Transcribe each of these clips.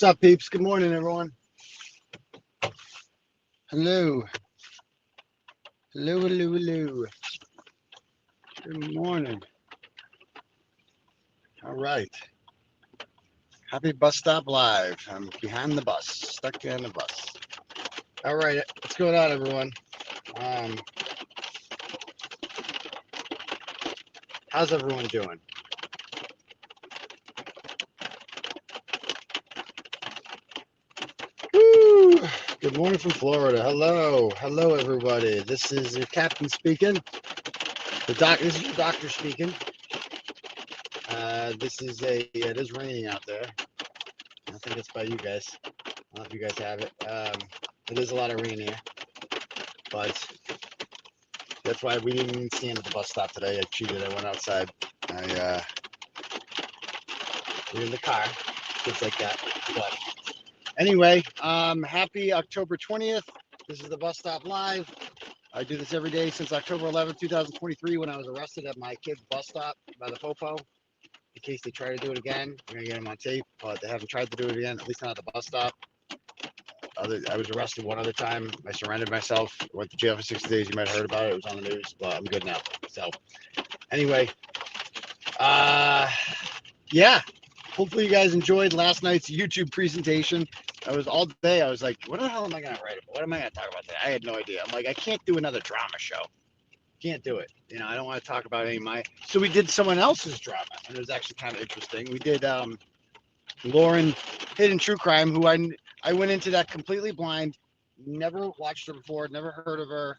What's up, peeps? Good morning, everyone. Hello. Hello, hello, hello. Good morning. All right. Happy Bus Stop Live. I'm behind the bus, stuck behind the bus. All right. What's going on, everyone? How's everyone doing? Woo! Good morning from Florida. Hello. Hello, everybody. This is your captain speaking. This is your doctor speaking. It is raining out there. I think it's by you guys. I don't know if you guys have it. It is a lot of rain here, but that's why we didn't even stand at the bus stop today. I cheated. I went outside. We're in the car, things like that. But anyway, happy October 20th. This is the Bus Stop Live. I do this every day since October 11th, 2023, when I was arrested at my kid's bus stop by the Popo. In case they try to do it again, we're gonna get them on tape, but they haven't tried to do it again, at least not at the bus stop. I was arrested one other time. I surrendered myself, went to jail for 60 days. You might have heard about it. It was on the news, but I'm good now. So anyway, yeah, hopefully you guys enjoyed last night's YouTube presentation. I was all day, I was like, what the hell am I gonna write about? What am I gonna talk about today? I had no idea. I'm like, I can't do another drama show. Can't do it. You know, I don't want to talk about any of my. So we did someone else's drama, and it was actually kind of interesting. We did Lauren Hidden True Crime, who I went into that completely blind, never watched her before, never heard of her.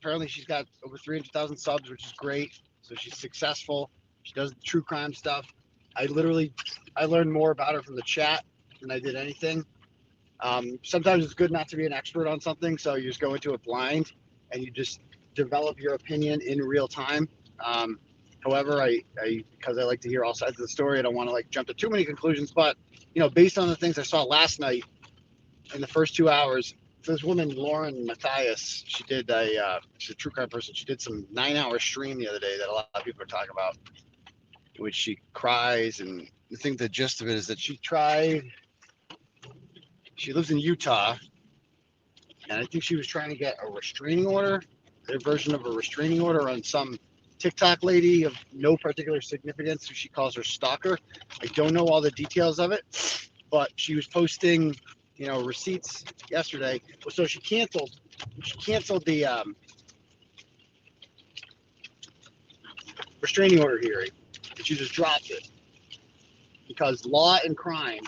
Apparently, she's got over 300,000 subs, which is great. So she's successful. She does true crime stuff. I learned more about her from the chat than I did anything. Sometimes it's good not to be an expert on something, so you just go into it blind and you just develop your opinion in real time. However, because I like to hear all sides of the story, I don't want to jump to too many conclusions. But based on the things I saw last night in the first 2 hours, this woman Lauren Matthias, she's a true crime person. She did some 9-hour stream the other day that a lot of people are talking about, in which she cries, and I think the gist of it is that she lives in Utah, and I think she was trying to get a restraining order, their version of a restraining order on some TikTok lady of no particular significance who she calls her stalker. I don't know all the details of it, but she was posting, receipts yesterday. So she canceled the restraining order hearing, and she just dropped it because Law and Crime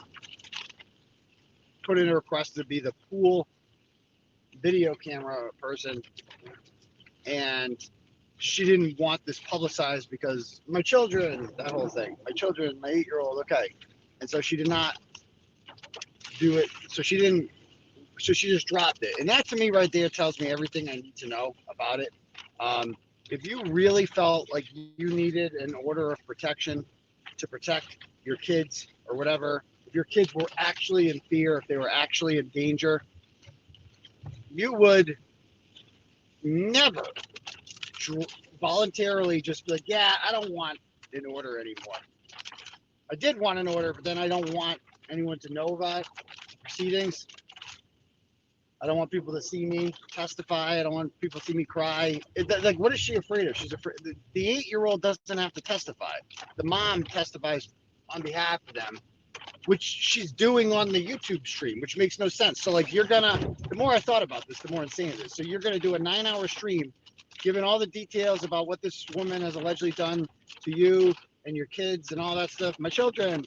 put in a request to be the pool video camera person, and she didn't want this publicized because my children, that whole thing, my 8-year-old, okay. And so she did not do it. So she just dropped it. And that to me right there tells me everything I need to know about it. If you really felt like you needed an order of protection to protect your kids or whatever, if your kids were actually in fear, if they were actually in danger, you would never voluntarily just be like, yeah, I don't want an order anymore. I did want an order, but then I don't want anyone to know about proceedings. I don't want people to see me testify. I don't want people to see me cry. What is she afraid of? She's afraid. The 8-year-old doesn't have to testify. The mom testifies on behalf of them, which she's doing on the YouTube stream, which makes no sense. So the more I thought about this, the more insane it is. So you're going to do a 9-hour stream giving all the details about what this woman has allegedly done to you and your kids and all that stuff, my children.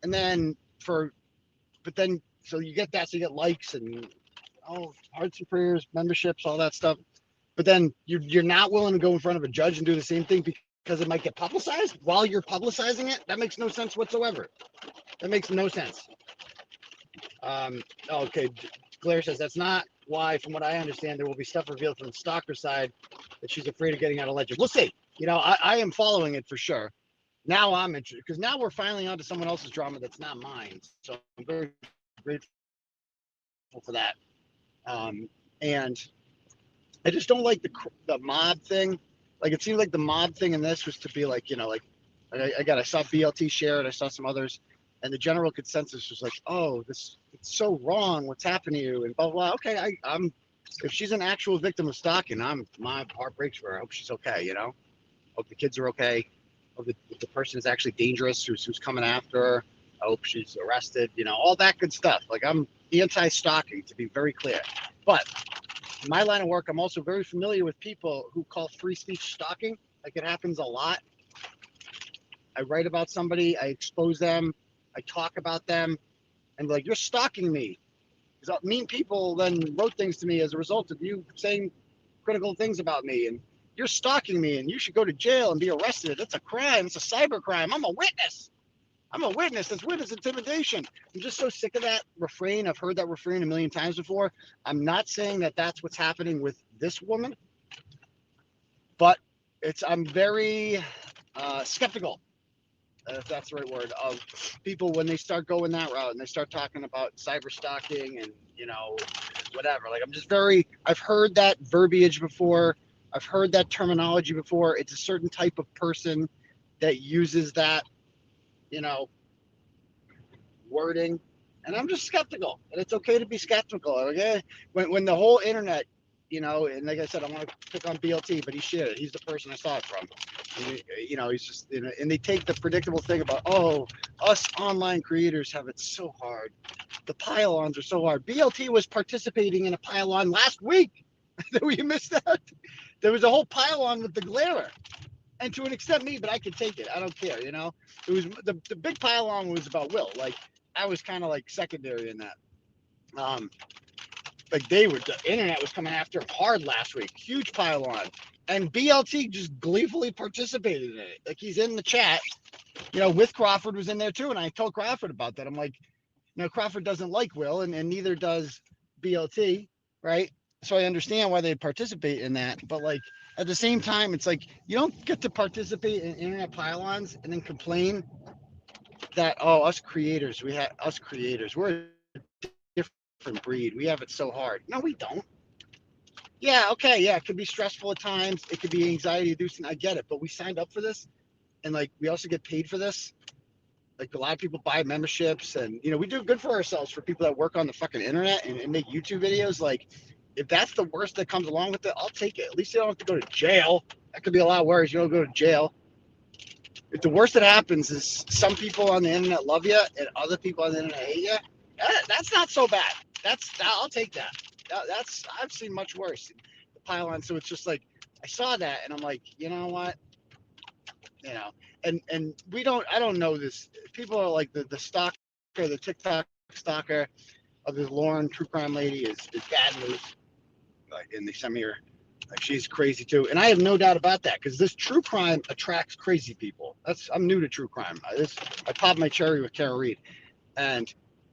And then so you get that, so you get likes and hearts and prayers, memberships, all that stuff. But then you're not willing to go in front of a judge and do the same thing because it might get publicized while you're publicizing it. That makes no sense whatsoever. That makes no sense. Okay, Claire says that's not why, from what I understand, there will be stuff revealed from the stalker side that she's afraid of getting out alleged. We'll see. I am following it for sure. Now I'm interested because now we're finally onto someone else's drama that's not mine. So I'm very grateful for that. And I just don't like the mob thing. It seemed like the mob thing in this was to be I saw BLT share it. I saw some others. and the general consensus was like, oh, this it's so wrong. What's happened to you? And blah blah. Okay, I'm if she's an actual victim of stalking, my heart breaks for her. I hope she's okay. You know, hope the kids are okay. Hope the person is actually dangerous who's coming after her. I hope she's arrested. You know, all that good stuff. Like I'm anti-stalking, to be very clear. But in my line of work, I'm also very familiar with people who call free speech stalking. Like it happens a lot. I write about somebody, I expose them, I talk about them, and like, you're stalking me. Because mean people then wrote things to me as a result of you saying critical things about me, and you're stalking me, and you should go to jail and be arrested. That's a crime. It's a cyber crime. I'm a witness. I'm a witness. That's witness intimidation. I'm just so sick of that refrain. I've heard that refrain a million times before. I'm not saying that that's what's happening with this woman, but I'm very skeptical, if that's the right word, of people when they start going that route and they start talking about cyber stalking and, you know, whatever. Like, I've heard that verbiage before. I've heard that terminology before. It's a certain type of person that uses that, you know, wording. And I'm just skeptical. And it's okay to be skeptical. Okay. When the whole internet, you know, and like I said, I want to pick on BLT, but he's shit. He's the person I saw it from. And, you know, he's just, you know, and they take the predictable thing about, oh, us online creators have it so hard. The pile-ons are so hard. BLT was participating in a pile-on last week. You missed that? There was a whole pile-on with the glare. And to an extent, me, but I could take it. I don't care, you know? It was the big pile-on was about Will. Like, I was kind of like secondary in that. Like the internet was coming after him hard last week. Huge pile-on. And BLT just gleefully participated in it. Like, he's in the chat, you know, with Crawford was in there too. And I told Crawford about that. I'm like, you know, Crawford doesn't like Will, and neither does BLT, right? So I understand why they participate in that. But like, at the same time, it's like, you don't get to participate in internet pylons and then complain that, oh, us creators, we're a different breed. We have it so hard. No, we don't. Yeah, okay, yeah, it could be stressful at times. It could be anxiety inducing. I get it, but we signed up for this, and like, we also get paid for this. Like, a lot of people buy memberships, and, you know, we do good for ourselves for people that work on the fucking internet and make YouTube videos. Like, if that's the worst that comes along with it, I'll take it. At least you don't have to go to jail. That could be a lot worse. You don't go to jail. If the worst that happens is some people on the internet love you and other people on the internet hate you, that's not so bad. I'll take that. I've seen much worse. The pile-on. So it's just like, I saw that and I'm like, you know what? You know, and I don't know this. People are like, the stalker, the TikTok stalker of this Lauren true crime lady is bad news. And they sent me her. Like, she's crazy too, and I have no doubt about that, because this true crime attracts crazy people. I'm new to true crime. I popped my cherry with Kara Reed, and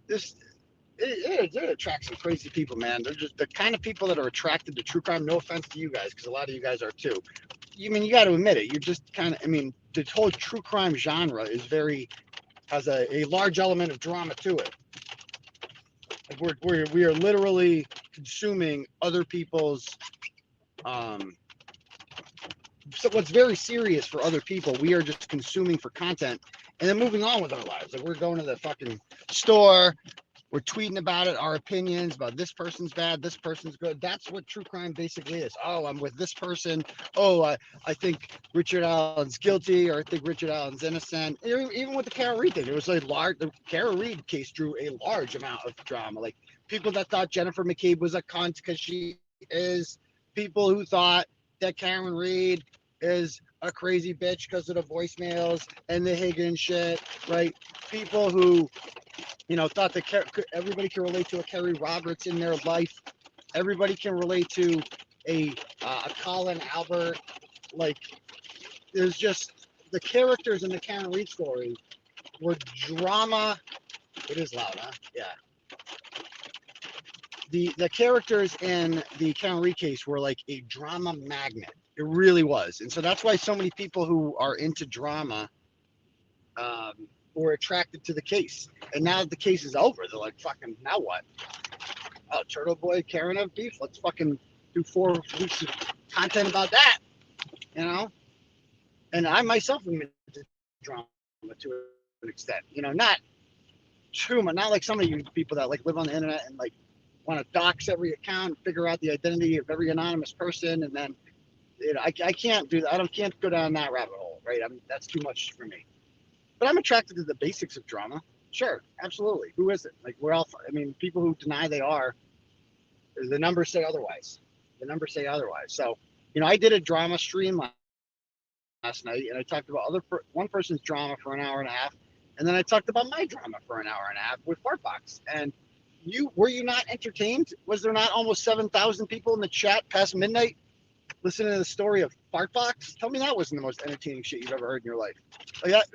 it attracts some crazy people, man. They're just the kind of people that are attracted to true crime. No offense to you guys, because a lot of you guys are too. You mean, you got to admit it. You're just kind of. I mean, the whole true crime genre has a large element of drama to it. Like, we are literally consuming other people's. So what's very serious for other people, we are just consuming for content and then moving on with our lives. Like, we're going to the fucking store, we're tweeting about it, our opinions about this person's bad, this person's good. That's what true crime basically is. Oh, I'm with this person. Oh, I think Richard Allen's guilty, or I think Richard Allen's innocent. Even with the Kara Reed thing, the Kara Reed case drew a large amount of drama. Like, people that thought Jennifer McCabe was a cunt because she is, people who thought that Karen Reed is a crazy bitch because of the voicemails and the Higgins shit, right? People who, you know, thought that everybody can relate to a Kerry Roberts in their life. Everybody can relate to a Colin Albert. Like, there's just the characters in the Karen Reed story were drama. It is loud, huh? Yeah. The characters in the Karen Reed case were like a drama magnet. It really was. And so that's why so many people who are into drama were attracted to the case. And now that the case is over, they're like, fucking, now what? Oh, Turtle Boy, Karen have beef? Let's fucking do 4 weeks of content about that, you know? And I myself am into drama to an extent. You know, not too much. Not like some of you people that like live on the internet and like want to dox every account, figure out the identity of every anonymous person, and then I can't do that. Can't go down that rabbit hole, right? I mean, that's too much for me. But I'm attracted to the basics of drama. Sure, absolutely. Who isn't? Like we're all. I mean, people who deny they are, the numbers say otherwise. The numbers say otherwise. So, I did a drama stream last night, and I talked about one person's drama for an hour and a half, and then I talked about my drama for an hour and a half with Fartbox. And were you not entertained? Was there not almost 7,000 people in the chat past midnight listening to the story of Fartbox? Tell me that wasn't the most entertaining shit you've ever heard in your life. Like that,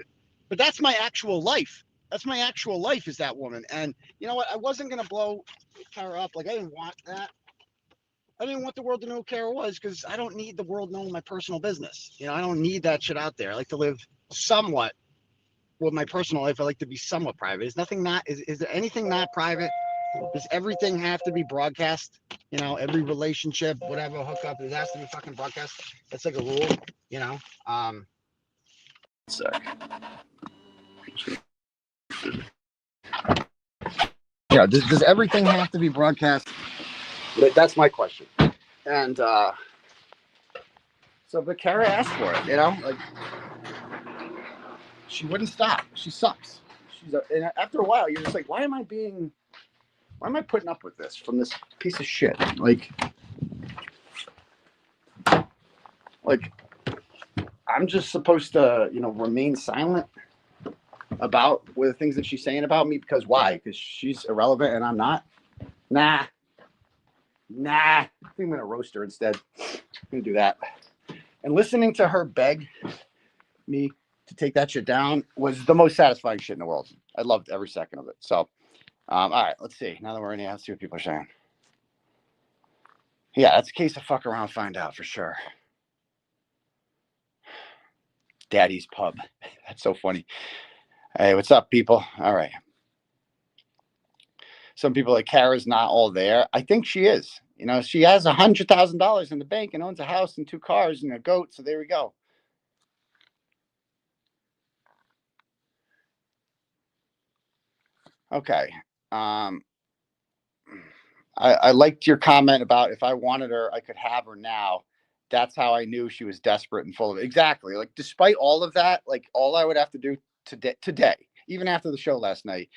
but that's my actual life. That's my actual life, is that woman. And you know what? I wasn't gonna blow Kara up. Like I didn't want that. I didn't want the world to know who Kara was because I don't need the world knowing my personal business. I don't need that shit out there. I like to live somewhat with my personal life. I like to be somewhat private. Is there anything not private? Does everything have to be broadcast? Every relationship, whatever hookup, it has to be fucking broadcast. That's like a rule. Sec. Yeah, does everything have to be broadcast? That's my question. And but Kara asked for it, like she wouldn't stop. She sucks. And after a while, you're just like, why am I putting up with this from this piece of shit? Like I'm just supposed to, remain silent about the things that she's saying about me because why? Because she's irrelevant and I'm not. Nah. I think I'm gonna roast her instead. I'm gonna do that. And listening to her beg me to take that shit down was the most satisfying shit in the world. I loved every second of it. So, all right, let's see. Now that we're in here, let's see what people are saying. Yeah, that's a case of fuck around, find out for sure. Daddy's Pub. That's so funny. Hey, what's up, people? All right. Some people like Kara's not all there. I think she is. She has $100,000 in the bank and owns a house and 2 cars and a goat. So there we go. Okay. I liked your comment about if I wanted her, I could have her now. That's how I knew she was desperate and full of it. Exactly. Like, despite all of that, like, all I would have to do today, even after the show last night,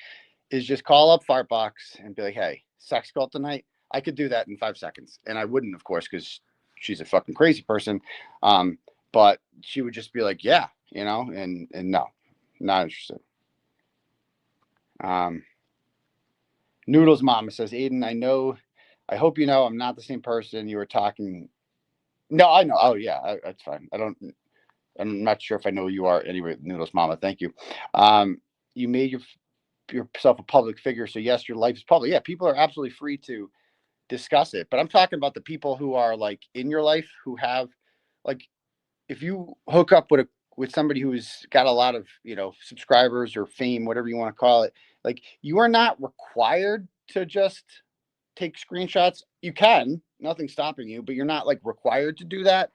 is just call up Fartbox and be like, hey, sex call tonight. I could do that in 5 seconds. And I wouldn't, of course, because she's a fucking crazy person. But she would just be like, yeah, and no, not interested. Noodles Mama says, Aiden, I hope you know I'm not the same person you were talking. No, I know. Oh, yeah, that's fine. I'm not sure if I know who you are. Anyway, Noodles Mama, thank you. You made yourself a public figure. So, yes, your life is public. Yeah, people are absolutely free to discuss it. But I'm talking about the people who are, like, in your life who have, like, if you hook up with somebody who's got a lot of, subscribers or fame, whatever you want to call it, like, you are not required to just take screenshots. You can, nothing's stopping you, but you're not like required to do that.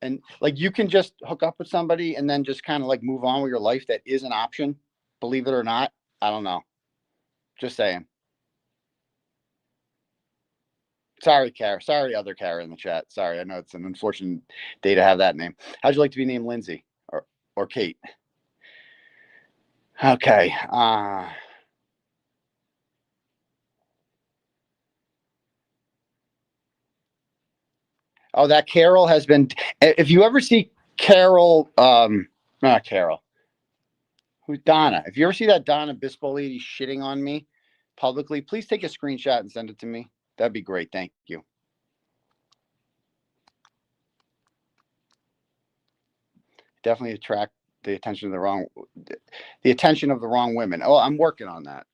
And like, you can just hook up with somebody and then just kind of like move on with your life. That is an option, believe it or not. I don't know. Just saying. Sorry, Kara. Sorry, other Kara in the chat. Sorry, I know it's an unfortunate day to have that name. How'd you like to be named Lindsay or Kate? Okay. Oh, that Carol has been. If you ever see Carol, not Carol. Who's Donna? If you ever see that Donna Bispo lady shitting on me publicly, please take a screenshot and send it to me. That'd be great. Thank you. Definitely attract the attention of the wrong women. Oh, I'm working on that.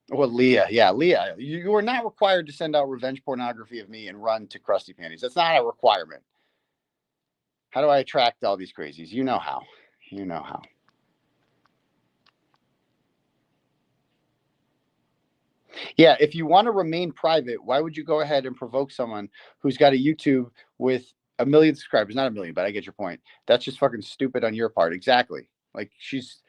Well, Leah, yeah, Leah, you are not required to send out revenge pornography of me and run to Krusty Panties. That's not a requirement. How do I attract all these crazies? You know how. Yeah, if you want to remain private, why would you go ahead and provoke someone who's got a YouTube with 1 million subscribers? Not 1 million, but I get your point. That's just fucking stupid on your part. Exactly. Like, she's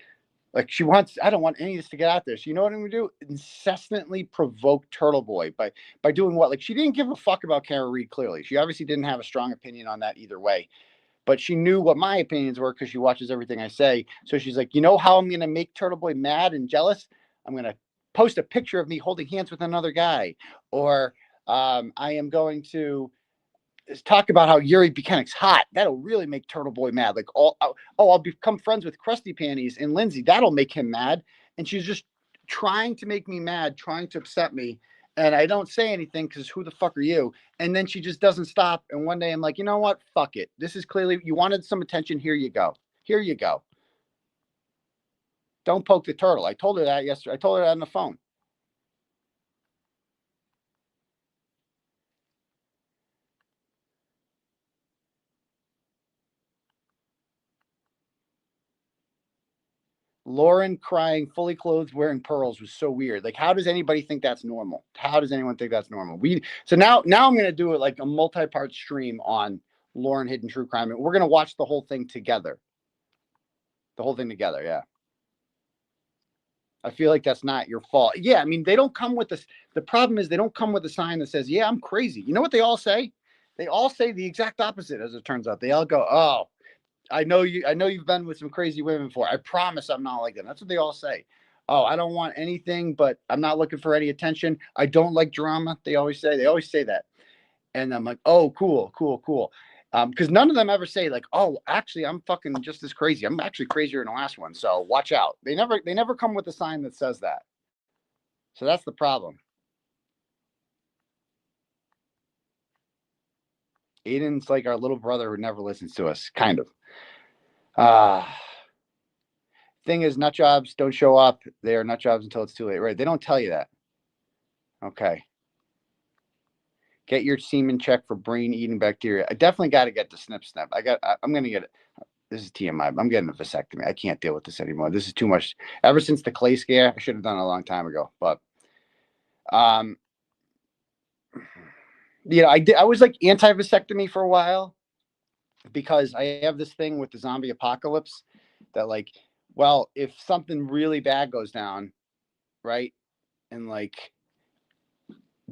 Like she wants, I don't want any of this to get out there. So you know what I'm gonna do? Incessantly provoke Turtle Boy by doing what? Like she didn't give a fuck about Kara Reed. Clearly, she obviously didn't have a strong opinion on that either way. But she knew what my opinions were because she watches everything I say. So she's like, you know how I'm gonna make Turtle Boy mad and jealous? I'm gonna post a picture of me holding hands with another guy, or I am going to talk about how Yuri Buchanan's hot. That'll really make Turtle Boy mad. Like, I'll become friends with Krusty Panties and Lindsay. That'll make him mad. And she's just trying to make me mad, trying to upset me. And I don't say anything because who the fuck are you? And then she just doesn't stop. And one day I'm like, you know what? Fuck it. This is clearly, you wanted some attention. Here you go. Here you go. Don't poke the turtle. I told her that yesterday. I told her that on the phone. Lauren crying, fully clothed, wearing pearls was so weird. Like, how does anybody think that's normal? How does anyone think that's normal? So now I'm gonna do it like a multi-part stream on Lauren Hidden True Crime, and we're gonna watch the whole thing together. The whole thing together, yeah. I feel like that's not your fault. Yeah, I mean, they don't come with this. The problem is they don't come with a sign that says, "Yeah, I'm crazy." You know what they all say? They all say the exact opposite, as it turns out. They all go, "Oh, I know you. I know you've been with some crazy women before. I promise I'm not like them." That's what they all say. Oh, I don't want anything, but I'm not looking for any attention. I don't like drama. They always say. They always say that, and I'm like, oh, cool, cool, cool. Because none of them ever say like, oh, actually, I'm fucking just as crazy. I'm actually crazier than the last one. So watch out. They never come with a sign that says that. So that's the problem. Aiden's like our little brother who never listens to us, kind of. Thing is, nut jobs don't show up. They are nut jobs until it's too late, right? They don't tell you that. Okay. Get your semen checked for brain eating bacteria. I definitely got to get the snip snip. I'm going to get it. This is TMI. I'm getting a vasectomy. I can't deal with this anymore. This is too much. Ever since the clay scare, I should have done it a long time ago. But, I was like anti vasectomy for a while because I have this thing with the zombie apocalypse that like, well, if something really bad goes down, right, and like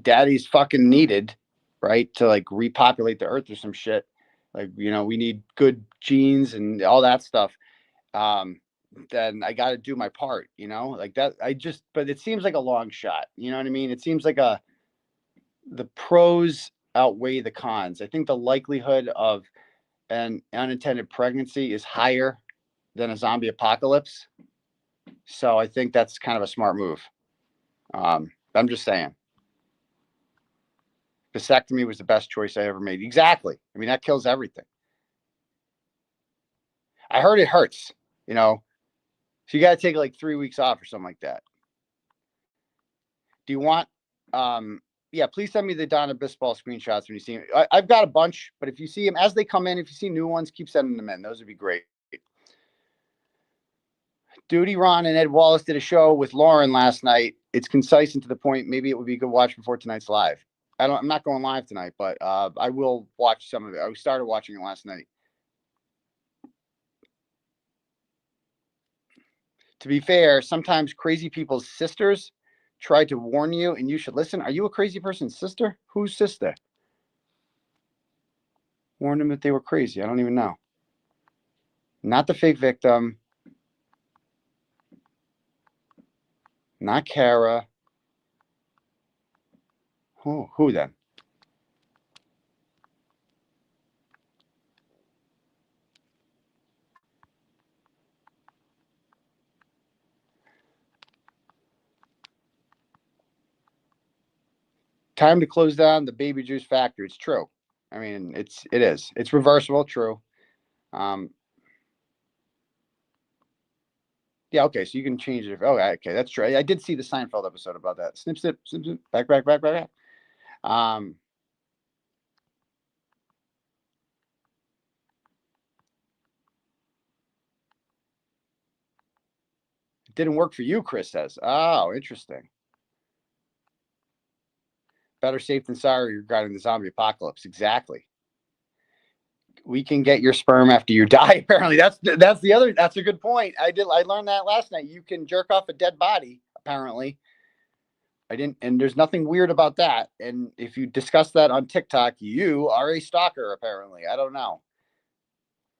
daddy's fucking needed, right, to like repopulate the earth or some shit, like, we need good genes and all that stuff, then I got to do my part, like that. But it seems like a long shot, you know what I mean? It seems like the pros outweigh the cons. I think the likelihood of an unintended pregnancy is higher than a zombie apocalypse. So I think that's kind of a smart move. I'm just saying. Vasectomy was the best choice I ever made. Exactly. I mean, that kills everything. I heard it hurts, so you got to take like 3 weeks off or something like that. Do you want, yeah, please send me the Donna Bisbal screenshots when you see them. I've got a bunch, but if you see them as they come in, if you see new ones, keep sending them in. Those would be great. Duty Ron and Ed Wallace did a show with Lauren last night. It's concise and to the point. Maybe it would be a good watch before tonight's live. I'm not going live tonight, but I will watch some of it. I started watching it last night. To be fair, sometimes crazy people's sisters try to warn you and you should listen. Are you a crazy person's sister? Whose sister? Warned them that they were crazy. I don't even know. Not the fake victim. Not Kara. Who then? Time to close down the baby juice factory. It's true. I mean, it is. It's reversible. True. Yeah. Okay. So you can change it. Oh, okay. That's true. I did see the Seinfeld episode about that. Snip, snip, snip, snip. Back, back, back, back, back. It didn't work for you, Chris says. Oh, interesting. Better safe than sorry regarding the zombie apocalypse. Exactly. We can get your sperm after you die. Apparently, that's the other. That's a good point. I learned that last night. You can jerk off a dead body. Apparently, I didn't. And there's nothing weird about that. And if you discuss that on TikTok, you are a stalker. Apparently, I don't know.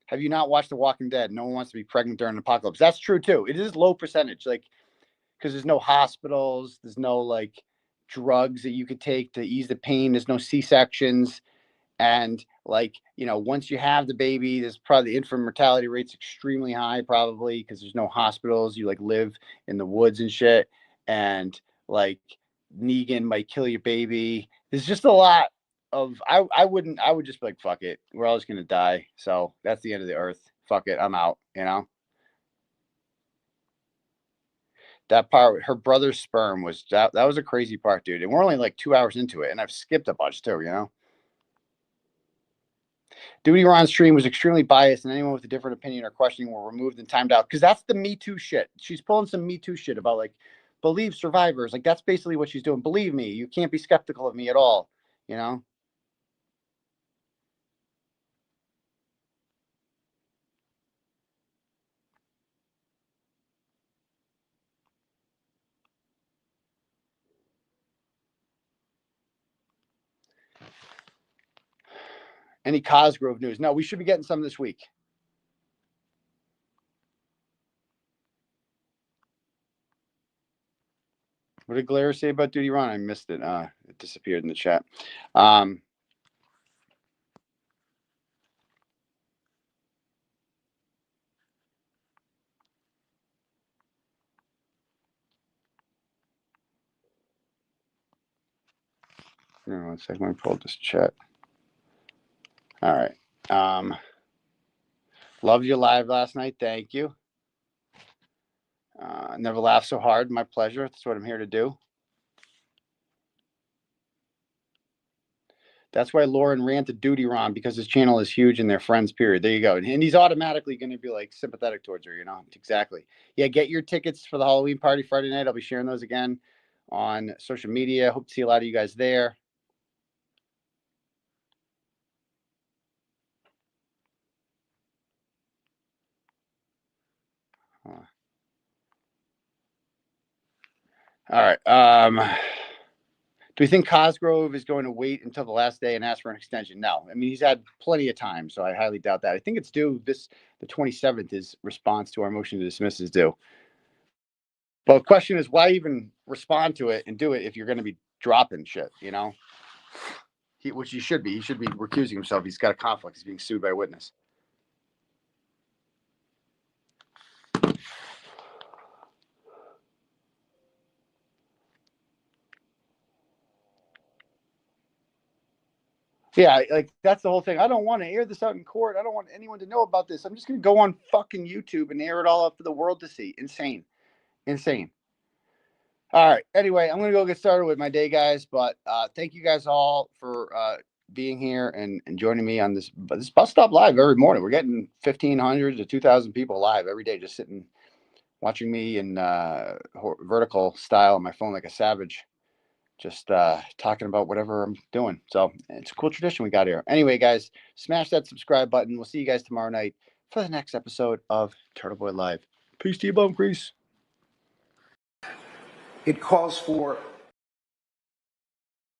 Have you not watched The Walking Dead? No one wants to be pregnant during an apocalypse. That's true too. It is low percentage, like because there's no hospitals, there's no like drugs that you could take to ease the pain. There's no C-sections. And like, once you have the baby, there's probably the infant mortality rate's extremely high, probably because there's no hospitals. You like live in the woods and shit. And like Negan might kill your baby. There's just a lot of I would just be like, fuck it. We're all just gonna die. So that's the end of the earth. Fuck it. I'm out, That part, her brother's sperm was that was a crazy part, dude. And we're only like 2 hours into it, and I've skipped a bunch too. Duty Ron's stream was extremely biased, and anyone with a different opinion or questioning were removed and timed out. Because that's the Me Too shit. She's pulling some Me Too shit about like, believe survivors. Like that's basically what she's doing. Believe me, you can't be skeptical of me at all. Any Cosgrove news? No, we should be getting some this week. What did Glare say about Duty Ron? I missed it. It disappeared in the chat. One second. Let me pull this chat. All right. Loved your live last night. Thank you. Never laughed so hard. My pleasure. That's what I'm here to do. That's why Lauren ran to Duty Ron, because his channel is huge and they're friends, period. There you go. And he's automatically going to be like sympathetic towards her, Exactly. Yeah, get your tickets for the Halloween party Friday night. I'll be sharing those again on social media. Hope to see a lot of you guys there. All right. Do we think Cosgrove is going to wait until the last day and ask for an extension? No. I mean, he's had plenty of time, so I highly doubt that. I think it's due the 27th. His response to our motion to dismiss is due. But the question is, why even respond to it and do it if you're going to be dropping shit, which he should be. He should be recusing himself. He's got a conflict. He's being sued by a witness. Yeah, like that's the whole thing. I don't want to air this out in court. I don't want anyone to know about this. I'm just going to go on fucking YouTube and air it all up for the world to see. Insane. All right. Anyway, I'm going to go get started with my day, guys. But thank you guys all for being here and joining me on this Bus Stop Live every morning. We're getting 1,500 to 2,000 people live every day, just sitting, watching me in vertical style on my phone like a savage, just talking about whatever I'm doing. So it's a cool tradition we got here. Anyway, guys, smash that subscribe button. We'll see you guys tomorrow night for the next episode of Turtle Boy Live. Peace to you, Bum Grease. It calls for